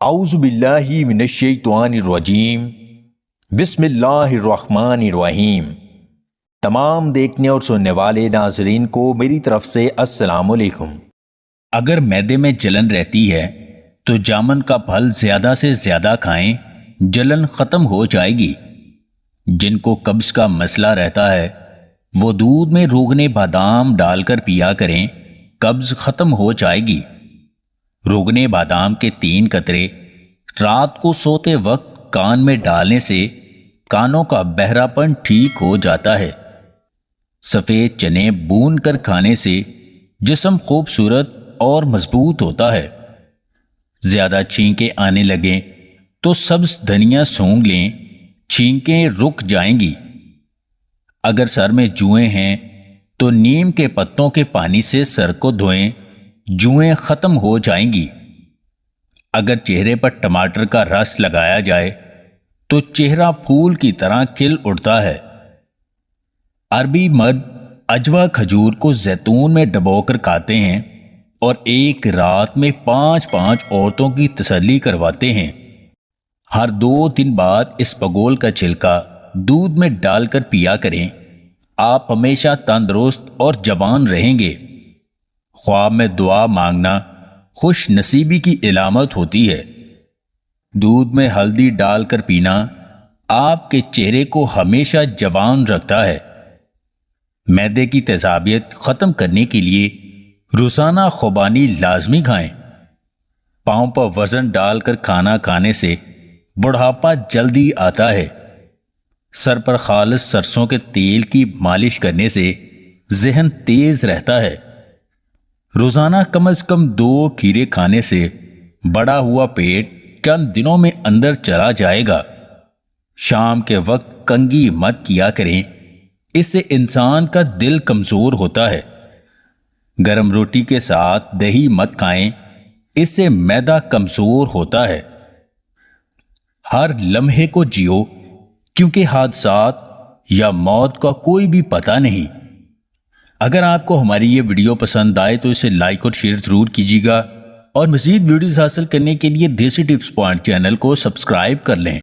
اعوذ باللہ من الشیطان الرجیم بسم اللہ الرحمن الرحیم۔ تمام دیکھنے اور سننے والے ناظرین کو میری طرف سے السلام علیکم۔ اگر معدے میں جلن رہتی ہے تو جامن کا پھل زیادہ سے زیادہ کھائیں، جلن ختم ہو جائے گی۔ جن کو قبض کا مسئلہ رہتا ہے وہ دودھ میں روغن بادام ڈال کر پیا کریں، قبض ختم ہو جائے گی۔ روغن بادام کے 3 قطرے رات کو سوتے وقت کان میں ڈالنے سے کانوں کا بہرا پن ٹھیک ہو جاتا ہے۔ سفید چنے بھون کر کھانے سے جسم خوبصورت اور مضبوط ہوتا ہے۔ زیادہ چھینکیں آنے لگیں تو سبز دھنیا سونگھ لیں، چھینکیں رک جائیں گی۔ اگر سر میں جوئیں ہیں تو نیم کے پتوں کے پانی سے سر کو دھوئیں، جوئیں ختم ہو جائیں گی۔ اگر چہرے پر ٹماٹر کا رس لگایا جائے تو چہرہ پھول کی طرح کھل اٹھتا ہے۔ عربی مرد اجوا کھجور کو زیتون میں ڈبو کر کھاتے ہیں اور ایک رات میں 5 عورتوں کی تسلی کرواتے ہیں۔ ہر 2 دن بعد اس پگول کا چھلکا دودھ میں ڈال کر پیا کریں، آپ ہمیشہ تندرست اور جوان رہیں گے۔ خواب میں دعا مانگنا خوش نصیبی کی علامت ہوتی ہے۔ دودھ میں ہلدی ڈال کر پینا آپ کے چہرے کو ہمیشہ جوان رکھتا ہے۔ معدے کی تیزابیت ختم کرنے کے لیے روزانہ خوبانی لازمی کھائیں۔ پاؤں پر وزن ڈال کر کھانا کھانے سے بڑھاپا جلدی آتا ہے۔ سر پر خالص سرسوں کے تیل کی مالش کرنے سے ذہن تیز رہتا ہے۔ روزانہ کم از کم 2 کھیرے کھانے سے بڑا ہوا پیٹ چند دنوں میں اندر چلا جائے گا۔ شام کے وقت کنگھی مت کیا کریں، اس سے انسان کا دل کمزور ہوتا ہے۔ گرم روٹی کے ساتھ دہی مت کھائیں، اس سے معدہ کمزور ہوتا ہے۔ ہر لمحے کو جیو، کیونکہ حادثات یا موت کا کوئی بھی پتہ نہیں۔ اگر آپ کو ہماری یہ ویڈیو پسند آئے تو اسے لائک اور شیئر ضرور کیجیے گا، اور مزید ویڈیوز حاصل کرنے کے لیے دیسی ٹپس پوائنٹ چینل کو سبسکرائب کر لیں۔